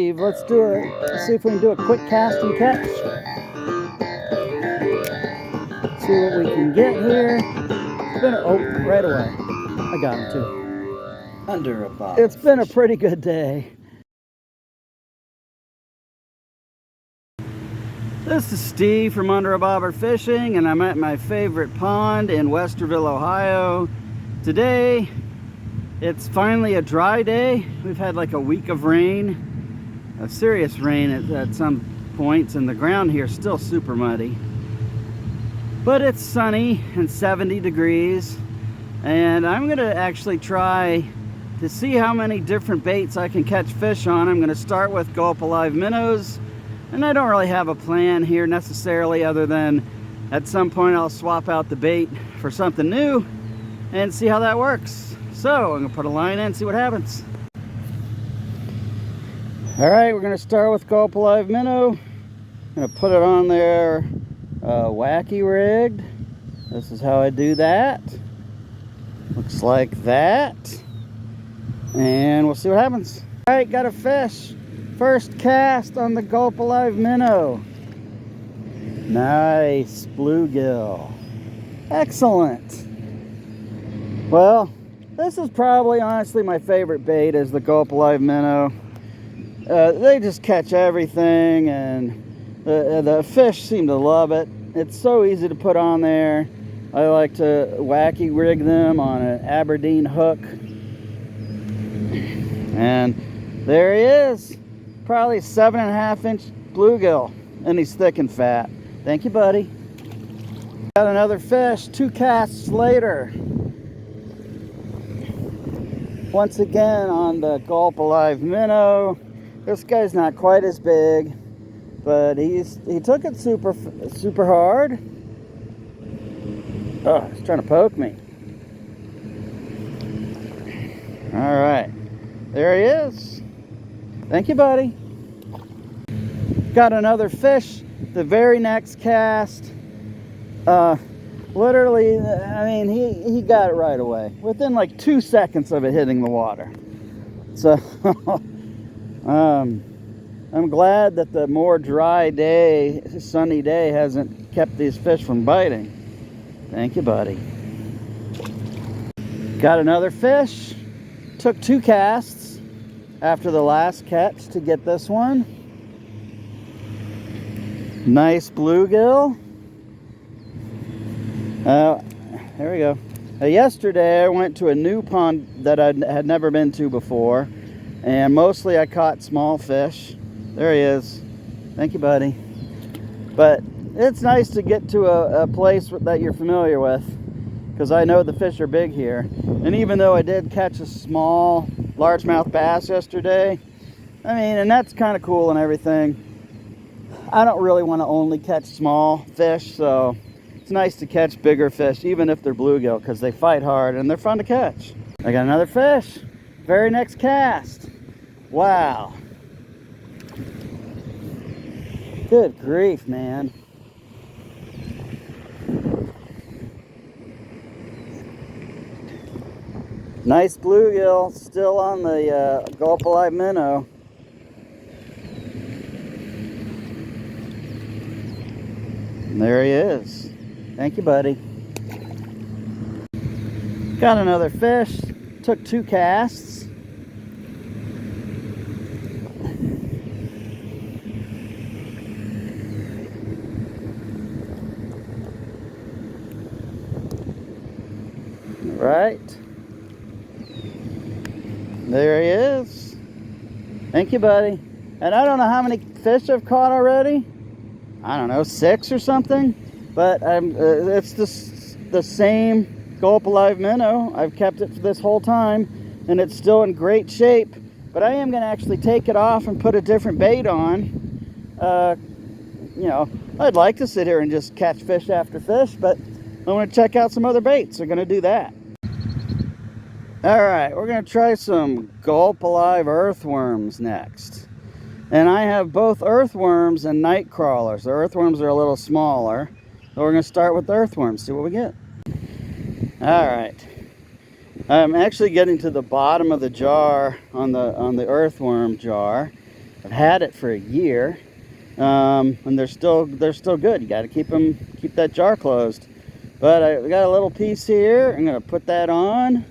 Let's do it. Let's see if we can do a quick cast and catch. See what we can get here. It's been right away. I got him too. Under a bobber. It's been a pretty good day. This is Steve from Under a Bobber Fishing, and I'm at my favorite pond in Westerville, Ohio. Today, it's finally a dry day. We've had like a week of rain, a serious rain at some points, and the ground here is still super muddy. But it's sunny and 70 degrees, and I'm gonna actually try to see how many different baits I can catch fish on. I'm gonna start with Gulp Alive minnows. And I don't really have a plan here necessarily, other than at some point I'll swap out the bait for something new and see how that works. So I'm gonna put a line in and see what happens. All right, we're gonna start with Gulp Alive minnow. I'm gonna put it on there wacky rigged. This is how I do that. Looks like that. And we'll see what happens. All right, got a fish. First cast on the Gulp Alive minnow. Nice bluegill. Excellent. Well, this is probably honestly my favorite bait is the Gulp Alive minnow. They just catch everything, and the fish seem to love it. It's so easy to put on there. I like to wacky rig them on an Aberdeen hook. And there he is. Probably 7.5-inch bluegill, and he's thick and fat. Thank you, buddy. Got another fish 2 casts later. Once again on the Gulp Alive minnow. This guy's not quite as big, but he took it super hard. Oh, he's trying to poke me. All right, there he is. Thank you, buddy. Got another fish the very next cast. Literally, I mean, he got it right away. Within like 2 seconds of it hitting the water. So, I'm glad that the more dry day, sunny day hasn't kept these fish from biting. Thank you, buddy. Got another fish. Took 2 casts after the last catch to get this one. Nice bluegill. There we go. Yesterday I went to a new pond that I had never been to before, and mostly I caught small fish. There he is. Thank you, buddy. But it's nice to get to a place that you're familiar with, because I know the fish are big here. And even though I did catch a small largemouth bass yesterday, I mean, and that's kind of cool and everything, I don't really want to only catch small fish, so it's nice to catch bigger fish, even if they're bluegill, because they fight hard and they're fun to catch. I got another fish. Very next cast. Wow. Good grief, man. Nice bluegill, still on the Gulp Alive minnow. And there he is. Thank you, buddy. Got another fish. Took 2 casts. Right. There he is. Thank you, buddy. And I don't know how many fish I've caught already. I don't know, 6 or something. But it's the same Gulp Alive minnow. I've kept it for this whole time, and it's still in great shape. But I am going to actually take it off and put a different bait on. You know, I'd like to sit here and just catch fish after fish, but I want to check out some other baits. So I'm going to do that. All right, we're going to try some Gulp Alive earthworms next. And I have both earthworms and night crawlers. The earthworms are a little smaller. So we're going to start with the earthworms, see what we get. All right. I'm actually getting to the bottom of the jar on the earthworm jar. I've had it for a year, and they're still good. You got to keep that jar closed. But I got a little piece here. I'm gonna put that on.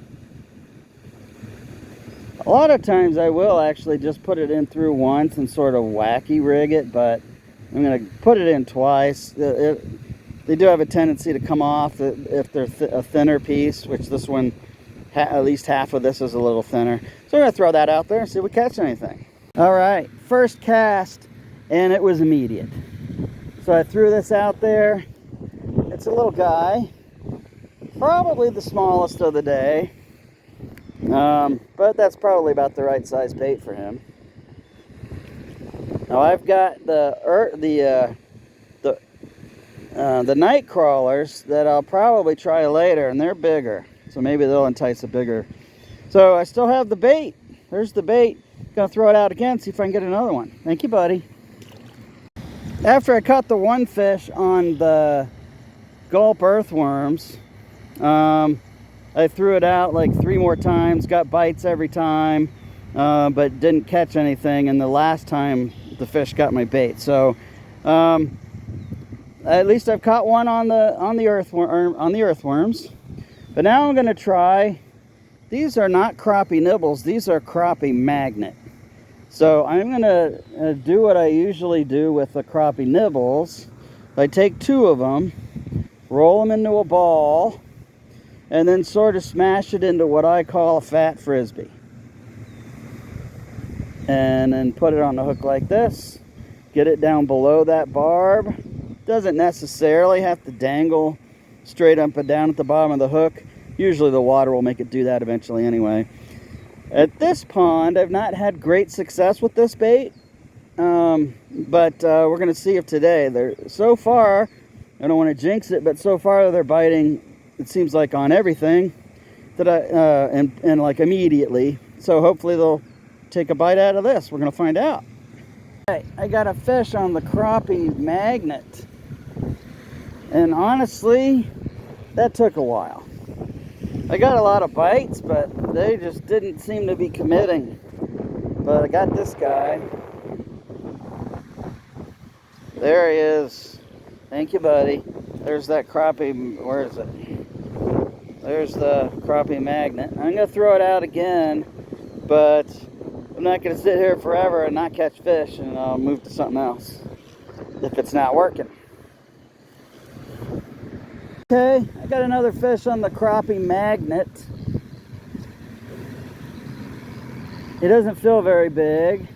A lot of times I will actually just put it in through once and sort of wacky rig it, but I'm gonna put it in twice. They do have a tendency to come off if they're a thinner piece, which this one, at least half of this is a little thinner. So we're gonna throw that out there and see if we catch anything. All right, first cast, and it was immediate. So I threw this out there. It's a little guy, probably the smallest of the day, but that's probably about the right size bait for him. Now I've got the night crawlers that I'll probably try later, and they're bigger, so maybe they'll entice a bigger. So I still have the bait. There's the bait. Gonna throw it out again, see if I can get another one. Thank you, buddy. After I caught the one fish on the gulp earthworms, I threw it out like 3 more times, got bites every time, but didn't catch anything. And the last time the fish got my bait. So at least I've caught one on the earthworms. But now I'm going to try. These are not crappie nibbles. These are crappie magnet. So I'm going to do what I usually do with the crappie nibbles. I take 2 of them, roll them into a ball, and then sort of smash it into what I call a fat frisbee. And then put it on the hook like this. Get it down below that barb. Doesn't necessarily have to dangle straight up and down at the bottom of the hook. Usually the water will make it do that eventually anyway. At this pond, I've not had great success with this bait. But we're going to see if today, so far, I don't want to jinx it, but so far they're biting, it seems like, on everything that and like immediately. So hopefully they'll take a bite out of this. We're going to find out. Okay, I got a fish on the crappie magnet. And honestly, that took a while. I got a lot of bites, but they just didn't seem to be committing. But I got this guy. There he is. Thank you, buddy. There's that crappie. Where is it? There's the crappie magnet. I'm going to throw it out again, but I'm not going to sit here forever and not catch fish, and I'll move to something else if it's not working. Okay, I got another fish on the crappie magnet. It doesn't feel very big.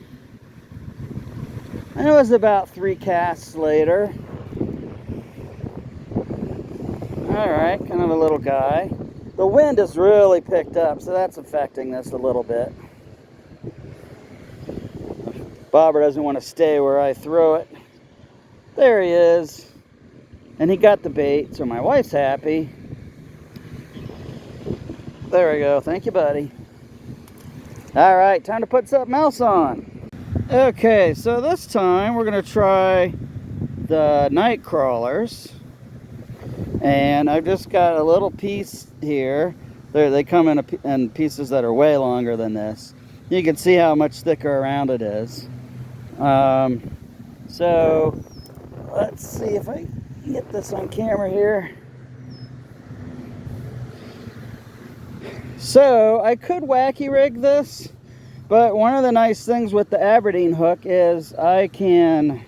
And it was about 3 casts later. Alright, kind of a little guy. The wind has really picked up, so that's affecting this a little bit. Bobber doesn't want to stay where I throw it. There he is. And he got the bait, so my wife's happy. There we go. Thank you, buddy. All right, time to put something else on. Okay, so this time we're going to try the night crawlers. And I've just got a little piece here. They come in pieces that are way longer than this. You can see how much thicker around it is. So let's see if I get this on camera here. So I could wacky rig this, but one of the nice things with the Aberdeen hook is I can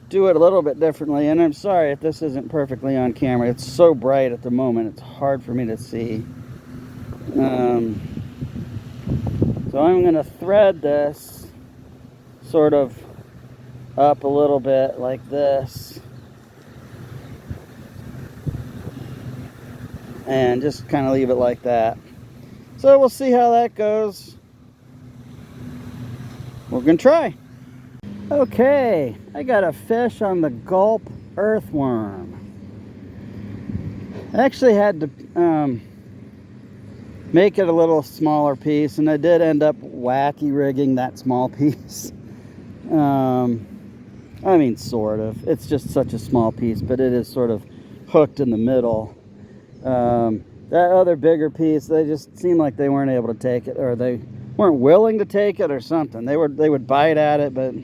do it a little bit differently. And I'm sorry if this isn't perfectly on camera. It's so bright at the moment, it's hard for me to see. So I'm going to thread this sort of up a little bit like this. And just kind of leave it like that. So we'll see how that goes. We're going to try. Okay, I got a fish on the gulp earthworm. I actually had to make it a little smaller piece, and I did end up wacky rigging that small piece. I mean, sort of. It's just such a small piece, but it is sort of hooked in the middle. That other bigger piece, they just seemed like they weren't able to take it, or they weren't willing to take it or something. They would bite at it, but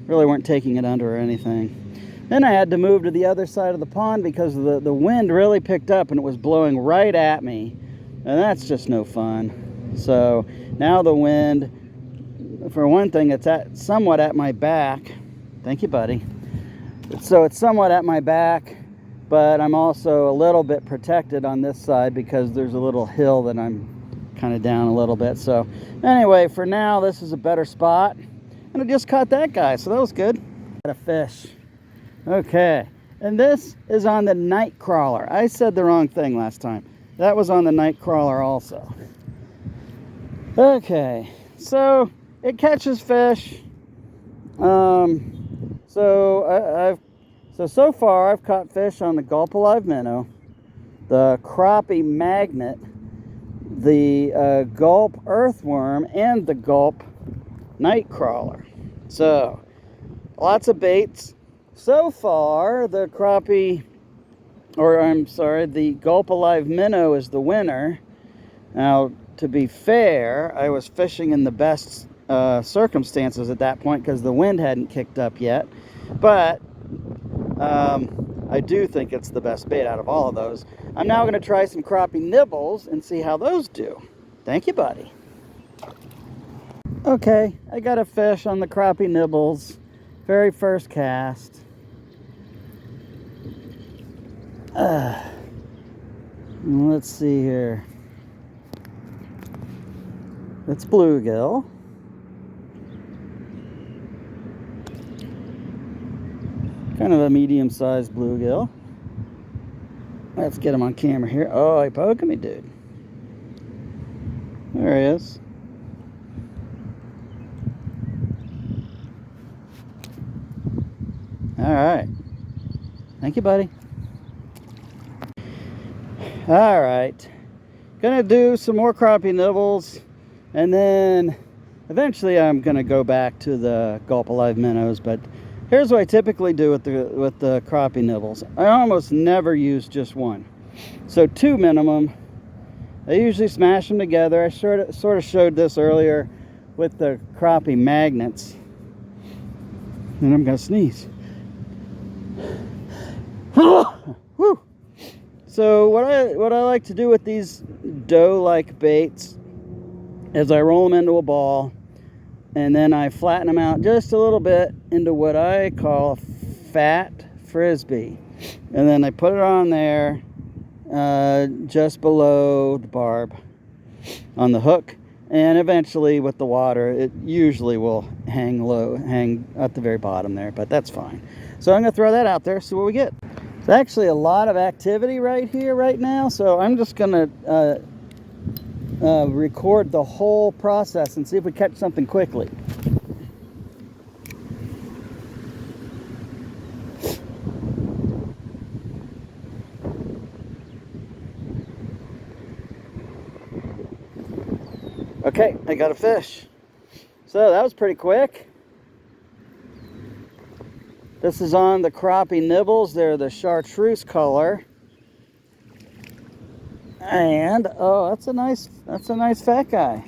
really weren't taking it under or anything. Then I had to move to the other side of the pond because the wind really picked up and it was blowing right at me, and that's just no fun. So now the wind, for one thing, it's somewhat at my back. Thank you, buddy. So it's somewhat at my back, but I'm also a little bit protected on this side because there's a little hill that I'm kind of down a little bit. So anyway, for now, this is a better spot, and I just caught that guy, so that was good. Got a fish. Okay, and this is on the night crawler. I said the wrong thing last time. That was on the night crawler also. Okay, so it catches fish. So far I've caught fish on the Gulp Alive minnow, the crappie magnet, the Gulp earthworm, and the Gulp night crawler. So lots of baits. So far, the crappie, the Gulp Alive minnow is the winner. Now, to be fair, I was fishing in the best circumstances at that point because the wind hadn't kicked up yet. But I do think it's the best bait out of all of those. I'm now going to try some crappie nibbles and see how those do. Thank you, buddy. Okay, I got a fish on the crappie nibbles. Very first cast. Let's see here. It's bluegill. Kind of a medium-sized bluegill. Let's get him on camera here. Oh, he poking me, dude. There he is. All right. Thank you, buddy. All right. Gonna do some more crappie nibbles, and then eventually I'm gonna go back to the Gulp Alive minnows. But here's what I typically do with the crappie nibbles. I almost never use just one, so 2 minimum. I usually smash them together. I sort of showed this earlier with the crappie magnets, and I'm gonna sneeze. Whew. So what I like to do with these dough-like baits is I roll them into a ball, and then I flatten them out just a little bit into what I call a fat frisbee, and then I put it on there just below the barb on the hook, and eventually with the water it usually will hang at the very bottom there, but that's fine. So I'm gonna throw that out there, see what we get. There's actually a lot of activity right here right now, so I'm just gonna record the whole process and see if we catch something quickly. Okay, I got a fish. So that was pretty quick. This is on the crappie nibbles. They're the chartreuse color. And oh, that's a nice fat guy.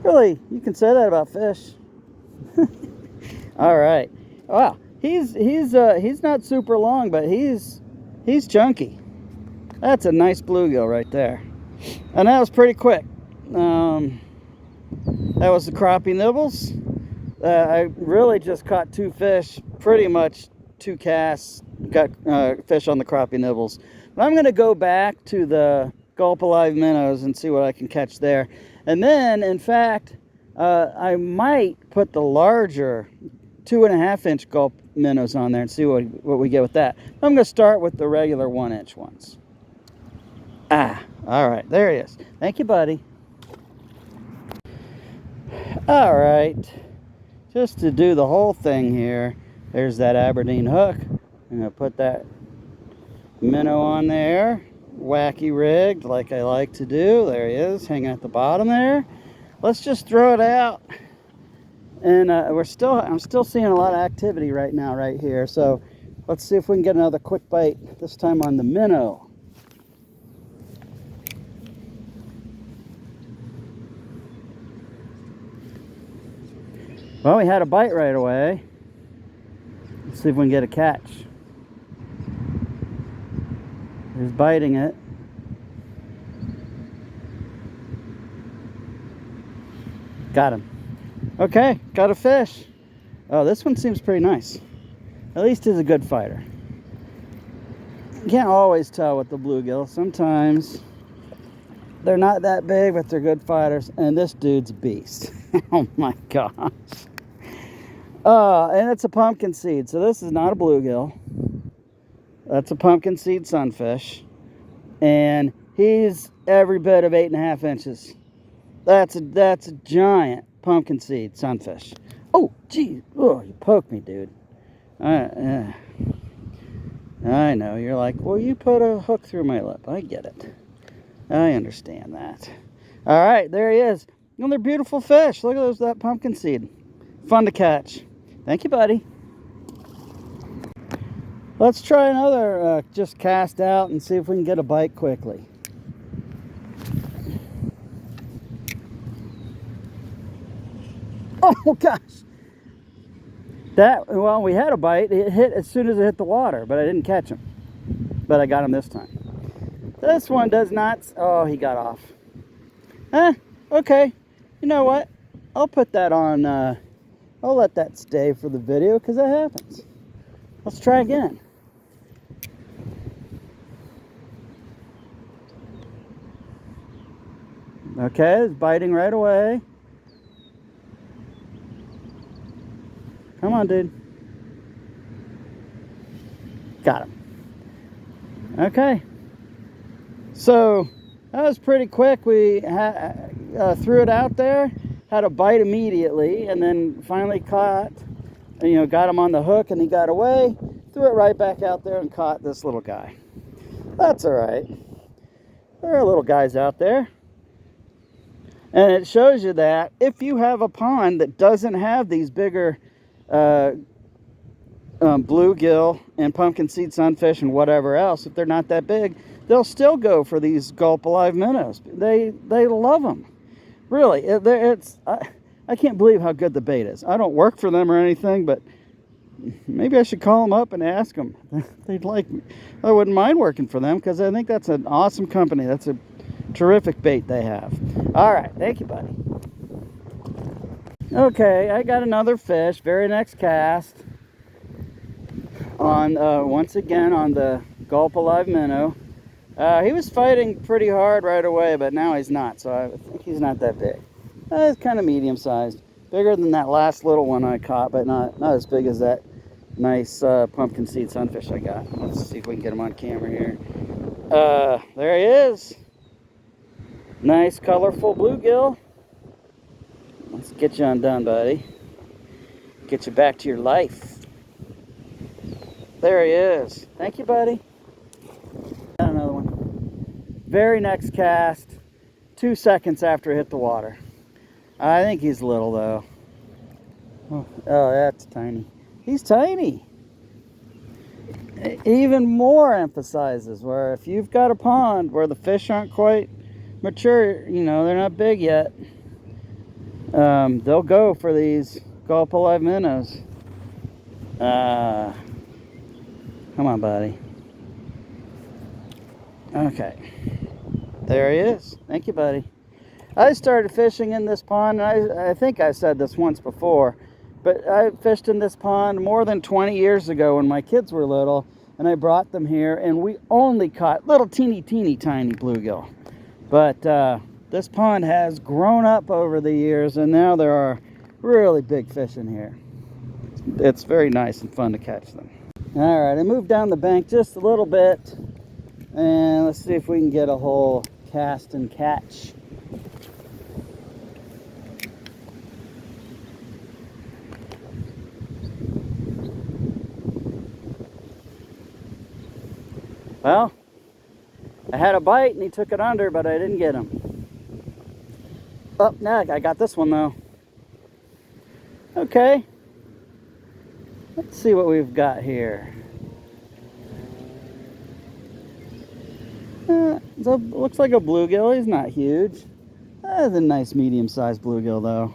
Really, you can say that about fish. All right. Wow, he's not super long, but he's chunky. That's a nice bluegill right there. And that was pretty quick. That was the crappie nibbles. I really just caught 2 fish, pretty much 2 casts, got fish on the crappie nibbles. But I'm going to go back to the Gulp Alive minnows and see what I can catch there. And then, in fact, I might put the larger 2.5-inch Gulp minnows on there and see what we get with that. I'm going to start with the regular 1-inch ones. All right, there he is. Thank you, buddy. All right. Just to do the whole thing here, there's that Aberdeen hook. I'm going to put that minnow on there, wacky rigged like I like to do. There he is, hanging at the bottom there. Let's just throw it out. And I'm still seeing a lot of activity right now right here. So let's see if we can get another quick bite, this time on the minnow. Well, we had a bite right away. Let's see if we can get a catch. He's biting it. Got him. Okay, got a fish. Oh, this one seems pretty nice. At least he's a good fighter. You can't always tell with the bluegill. Sometimes they're not that big, but they're good fighters. And this dude's a beast. Oh my gosh. And it's a pumpkin seed. So this is not a bluegill. That's a pumpkin seed sunfish. And he's every bit of 8.5 inches. That's a giant pumpkin seed sunfish. Oh, geez. Oh, you poked me, dude. I know. You're like, well, you put a hook through my lip. I get it. I understand that. All right, there he is. And they're beautiful fish. Look at that pumpkin seed. Fun to catch. Thank you, buddy. Let's try another just cast out and see if we can get a bite quickly. Oh, gosh. Well, we had a bite. It hit as soon as it hit the water, but I didn't catch him. But I got him this time. This one does not... Oh, he got off. Okay. You know what? I'll put that on... I'll let that stay for the video because that happens. Let's try again. Okay, it's biting right away. Come on, dude. Got him. Okay. So, that was pretty quick. We threw it out there, had a bite immediately, and then finally caught, got him on the hook and he got away, threw it right back out there and caught this little guy. That's all right. There are little guys out there. And it shows you that if you have a pond that doesn't have these bigger bluegill and pumpkin seed sunfish and whatever else, if they're not that big, they'll still go for these gulp alive minnows. They love them. Really, I can't believe how good the bait is. I don't work for them or anything, but maybe I should call them up and ask them. They'd like me. I wouldn't mind working for them because I think that's an awesome company. That's a terrific bait they have. All right, thank you, buddy. Okay, I got another fish. Very next cast on once again on the gulp alive minnow. He was fighting pretty hard right away, but now he's not, so I think he's not that big. He's kind of medium sized, bigger than that last little one I caught, but not as big as that nice pumpkin seed sunfish I got. Let's see if we can get him on camera here. There he is. Nice colorful bluegill. Let's get you undone, buddy. Get you back to your life. There he is. Thank you, buddy. Got another one. Very next cast, 2 seconds after it hit the water. I think he's little though. Oh, that's tiny. He's tiny. Even more emphasizes where if you've got a pond where the fish aren't quite mature, they're not big yet, they'll go for these gulp alive minnows. Come on, buddy. Okay, there he is. Thank you, buddy. I started fishing in this pond, and I think I said this once before, but I fished in this pond more than 20 years ago when my kids were little, and I brought them here, and we only caught little teeny tiny bluegill. But this pond has grown up over the years, and now there are really big fish in here. It's very nice and fun to catch them. All right, I moved down the bank just a little bit, and let's see if we can get a whole cast and catch. Well, I had a bite and he took it under, but I didn't get him. Oh, now I got this one though. Okay. Let's see what we've got here. Looks like a bluegill. He's not huge. That's a nice medium-sized bluegill though.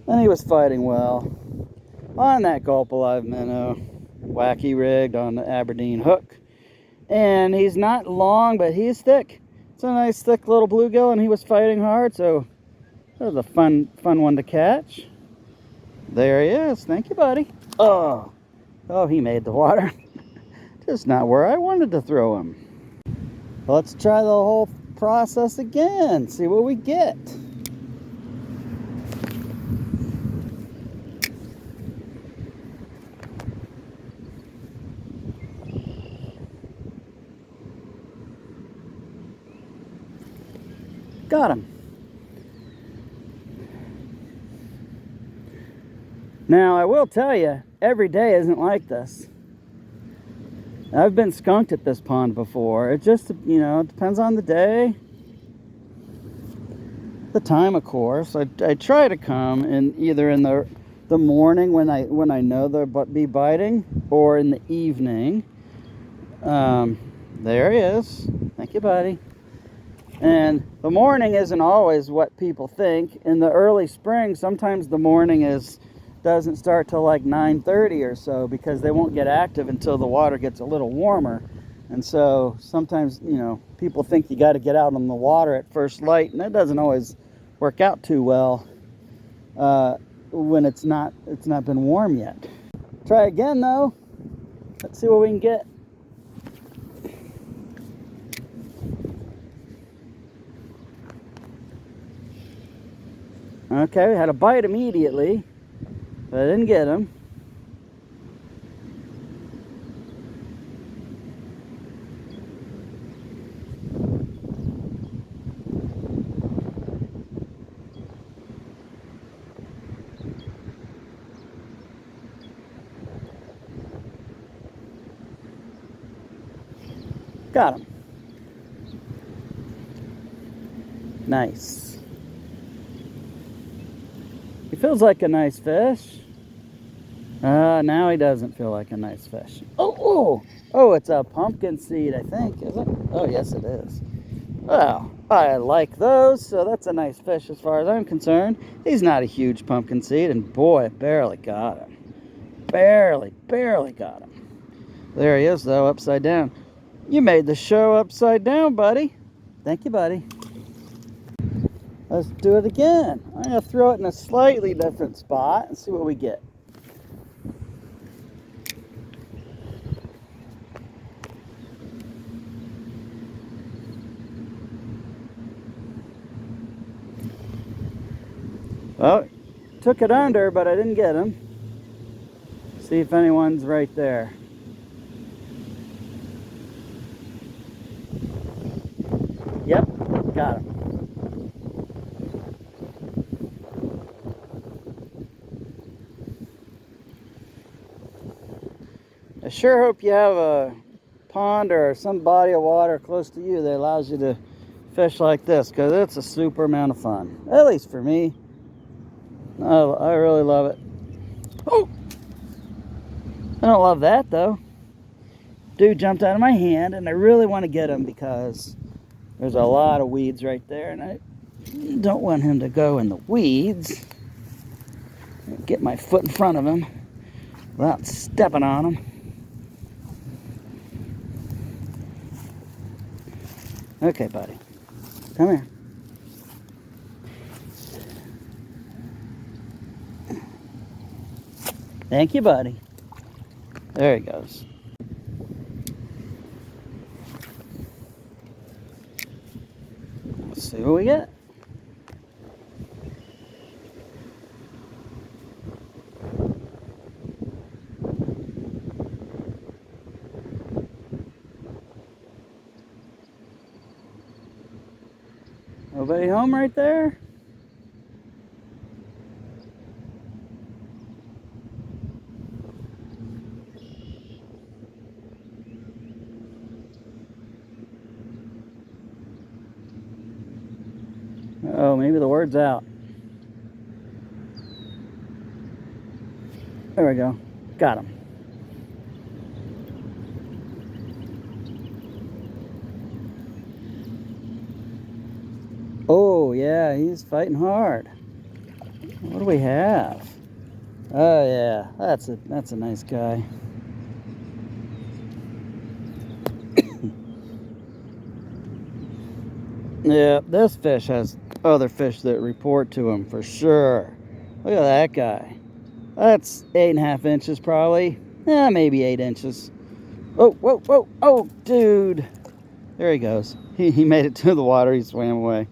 And he was fighting well on that gulp alive minnow, wacky rigged on the Aberdeen hook. And he's not long, but he's thick. It's a nice thick little bluegill, and he was fighting hard, so that was a fun one to catch. There he is. Thank you, buddy. Oh, he made the water. Just not where I wanted to throw him. Let's try the whole process again. See what we get. Got him. Now, I will tell you, every day isn't like this. I've been skunked at this pond before. It just, you know, it depends on the day. The time, of course. I try to come either in the morning when I know they'll be biting, or in the evening. There he is. Thank you, buddy. And the morning isn't always what people think. In the early spring, sometimes the morning doesn't start till like 9:30 or so, because they won't get active until the water gets a little warmer. And so sometimes, you know, people think you got to get out on the water at first light, and that doesn't always work out too well when it's not been warm yet. Try again though. Let's see what we can get. Okay, we had a bite immediately, but I didn't get him. Got him. Nice. He feels like a nice fish. Now he doesn't feel like a nice fish. Oh, it's a pumpkin seed, I think, is it? Oh, yes, it is. Well, I like those, so that's a nice fish as far as I'm concerned. He's not a huge pumpkin seed, and boy, barely got him. Barely got him. There he is, though, upside down. You made the show upside down, buddy. Thank you, buddy. Let's do it again. I'm going to throw it in a slightly different spot and see what we get. Well, took it under, but I didn't get him. See if anyone's right there. Yep, got him. I sure hope you have a pond or some body of water close to you that allows you to fish like this, because it's a super amount of fun. At least for me. I really love it. Oh! I don't love that, though. Dude jumped out of my hand, and I really want to get him because there's a lot of weeds right there, and I don't want him to go in the weeds. Get my foot in front of him without stepping on him. Okay, buddy. Come here. Thank you, buddy. There he goes. Let's see what we get. Nobody home right there? Oh, maybe the word's out. There we go. Got him. Oh, yeah, he's fighting hard. What do we have? Oh yeah, that's a nice guy. Yeah, this fish has other fish that report to him for sure. Look at that guy. That's 8.5 inches probably. Yeah, maybe 8 inches. Oh, whoa, whoa, oh, dude. There he goes. He made it to the water. He swam away.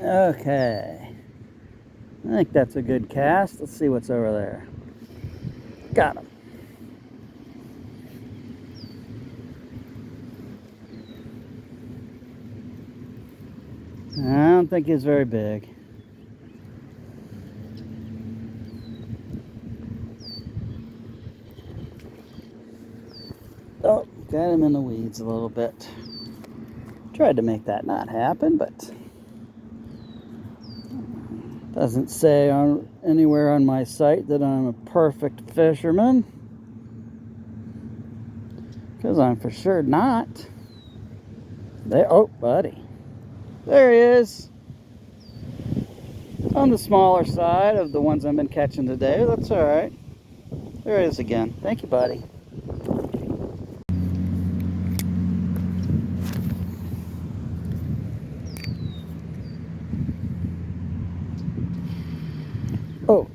Okay. I think that's a good cast. Let's see what's over there. Got him. I don't think he's very big. Oh, got him in the weeds a little bit. Tried to make that not happen, but doesn't say anywhere on my site that I'm a perfect fisherman, because I'm for sure not. There, oh, buddy. There he is. On the smaller side of the ones I've been catching today. That's all right. There it is again. Thank you, buddy. Oh,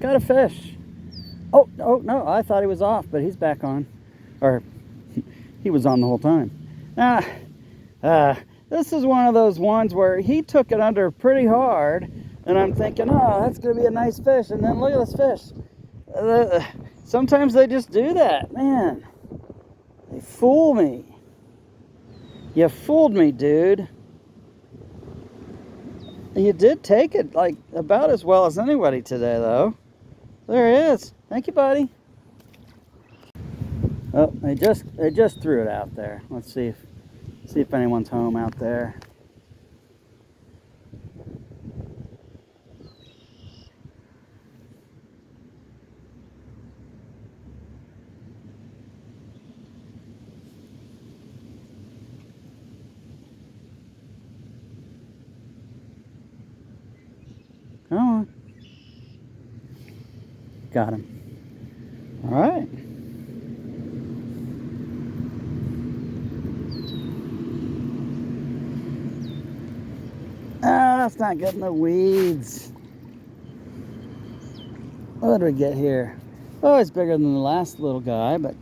got a fish. Oh, no, I thought he was off, but he's back on. Or, he was on the whole time. This is one of those ones where he took it under pretty hard, and I'm thinking, oh, that's going to be a nice fish, and then look at this fish. Sometimes they just do that, man. They fool me. You fooled me, dude. You did take it like about as well as anybody today, though. There he is. Thank you, buddy. Oh, they just threw it out there. Let's see if anyone's home out there. Come on. Got him. All right. That's not getting the weeds. What did we get here? Oh, it's bigger than the last little guy, but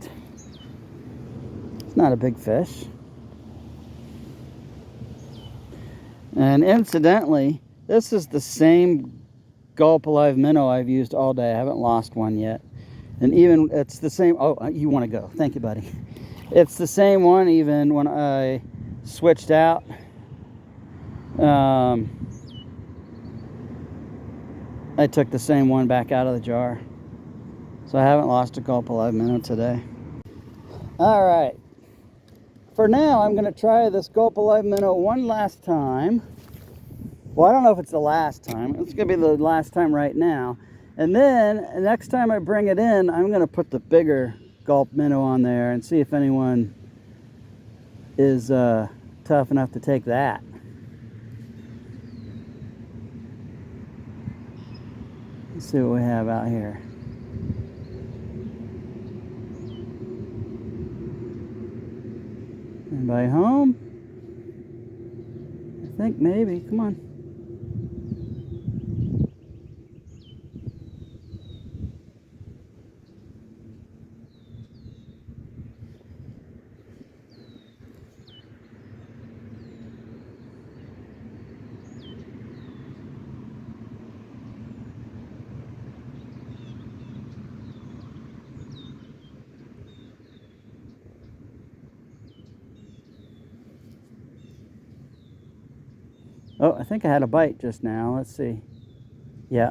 it's not a big fish. And incidentally, this is the same Gulp Alive minnow I've used all day. I haven't lost one yet. And even it's the same. Oh, you want to go. Thank you, buddy. It's the same one even when I switched out. I took the same one back out of the jar. So I haven't lost a Gulp Alive minnow today. All right. For now, I'm going to try this Gulp Alive minnow one last time. Well, I don't know if it's the last time. It's going to be the last time right now. And then, next time I bring it in, I'm going to put the bigger Gulp minnow on there and see if anyone is tough enough to take that. Let's see what we have out here. Anybody home? I think maybe. Come on. Oh, I think I had a bite just now. Let's see. Yeah.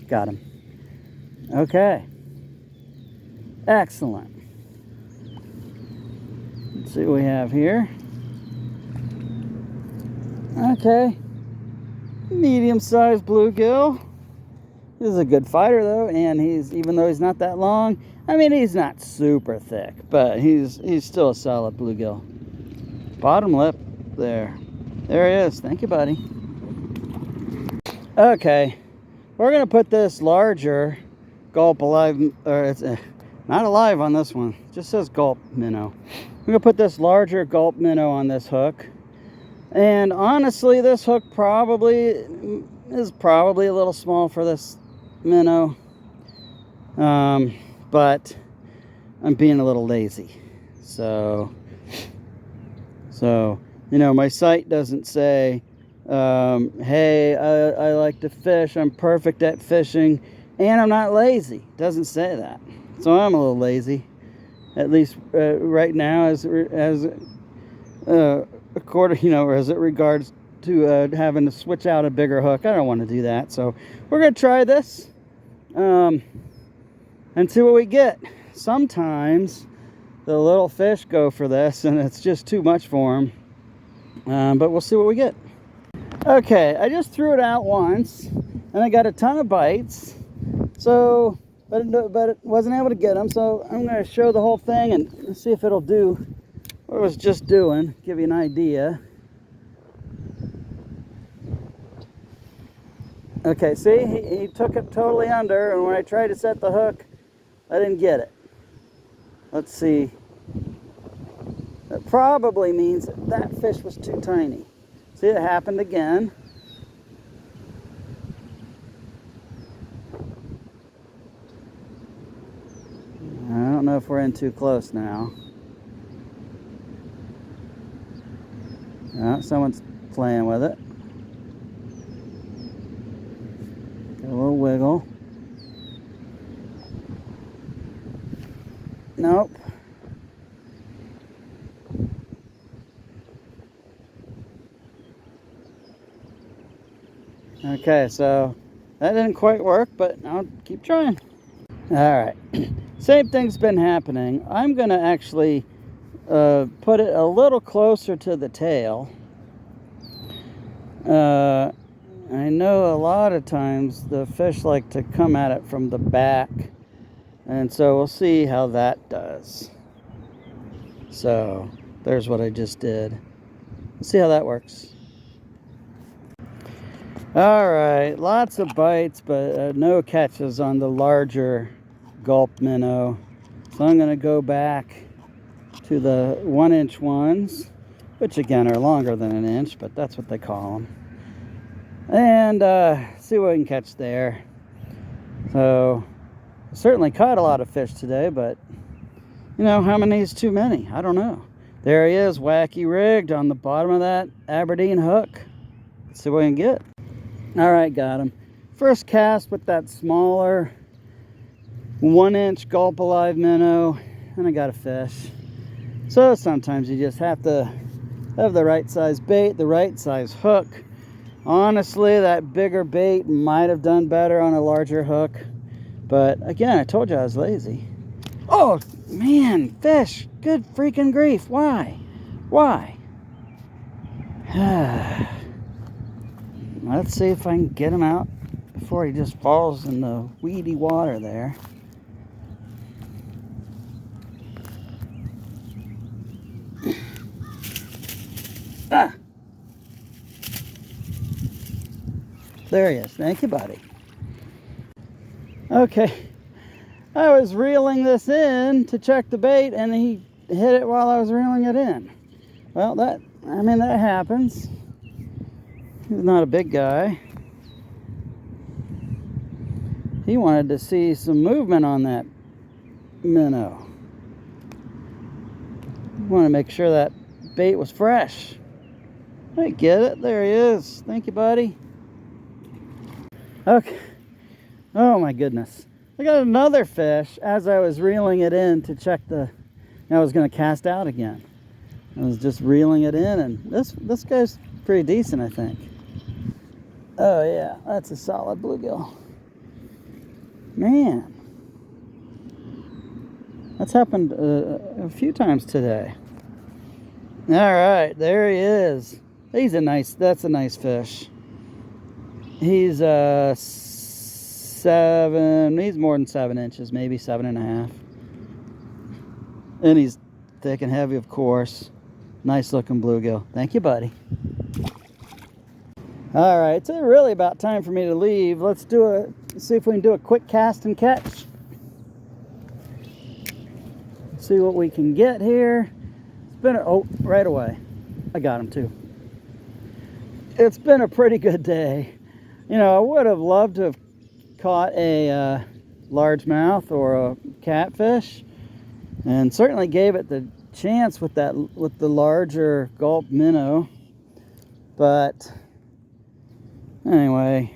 Got him. Okay. Excellent. Let's see what we have here. Okay. Medium-sized bluegill. He's a good fighter though, and even though he's not that long, I mean he's not super thick, but he's still a solid bluegill. Bottom lip. There he is. Thank you, buddy. Okay, we're gonna put this larger gulp alive, or it's not alive on this one. It just says gulp minnow. We're gonna put this larger gulp minnow on this hook. And honestly, this hook is probably a little small for this minnow. But I'm being a little lazy. So you know, my site doesn't say, hey, I like to fish, I'm perfect at fishing, and I'm not lazy. It doesn't say that. So I'm a little lazy, at least right now, as according, you know, as it regards to having to switch out a bigger hook. I don't want to do that. So we're gonna try this and see what we get. Sometimes the little fish go for this and it's just too much for them. But we'll see what we get. Okay, I just threw it out once and I got a ton of bites. So, but it wasn't able to get them. So I'm going to show the whole thing and see if it'll do what I was just doing. Give you an idea. Okay, see, he took it totally under, and when I tried to set the hook, I didn't get it. Let's see. That probably means that fish was too tiny. See, it happened again. I don't know if we're in too close now. Oh, someone's playing with it. Got a little wiggle. Nope. Okay, so that didn't quite work, but I'll keep trying. All right, same thing's been happening. I'm gonna actually put it a little closer to the tail. I know a lot of times the fish like to come at it from the back, and so we'll see how that does. So there's what I just did. Let's see how that works. All right, lots of bites, but no catches on the larger gulp minnow. So I'm going to go back to the 1-inch ones, which again are longer than an inch, but that's what they call them. And see what we can catch there. So I certainly caught a lot of fish today, but you know, how many is too many? I don't know. There he is, wacky rigged on the bottom of that Aberdeen hook. Let's see what we can get. All right, got him. First cast with that smaller 1-inch gulp alive minnow, and I got a fish. So sometimes you just have to have the right size bait, the right size hook. Honestly, that bigger bait might have done better on a larger hook, but again, I told you I was lazy. Oh man, fish! Good freaking grief! Why? Let's see if I can get him out before he just falls in the weedy water there. Ah! There he is. Thank you, buddy. Okay. I was reeling this in to check the bait, and he hit it while I was reeling it in. Well, that happens. He's not a big guy. He wanted to see some movement on that minnow. Want to make sure that bait was fresh. I get it. There he is. Thank you, buddy. Okay. Oh my goodness. I got another fish as I was reeling it in to check I was going to cast out again. I was just reeling it in, and this guy's pretty decent, I think. Oh yeah, that's a solid bluegill. Man, that's happened a few times today. All right, there he is. That's a nice fish. He's he's more than 7 inches, maybe 7.5. And he's thick and heavy, of course. Nice looking bluegill. Thank you, buddy. All right, it's really about time for me to leave. Let's see if we can do a quick cast and catch. See what we can get here. It's been oh, right away. I got him too. It's been a pretty good day. You know, I would have loved to have caught a largemouth or a catfish, and certainly gave it the chance with the larger gulp minnow. But anyway,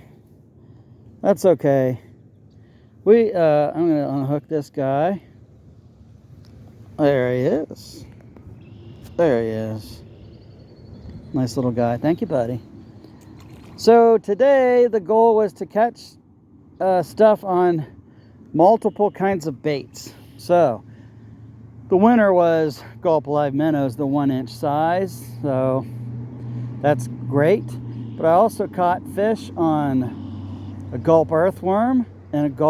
that's okay. I'm gonna unhook this guy. There he is. There he is. Nice little guy. Thank you, buddy. So today the goal was to catch stuff on multiple kinds of baits. So the winner was gulp live minnows, the 1-inch size. So that's great. But I also caught fish on a gulp earthworm and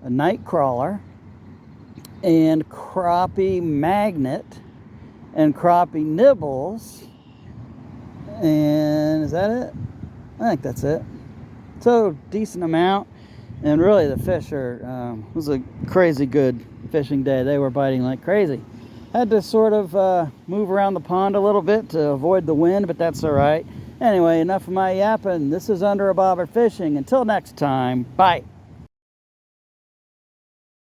a night crawler, and crappie magnet and crappie nibbles. And is that it? I think that's it. So decent amount, and really the fish are it was a crazy good fishing day. They were biting like crazy. Had to sort of move around the pond a little bit to avoid the wind, but that's all right. Anyway, enough of my yapping. This is Under a Bobber Fishing. Until next time, bye.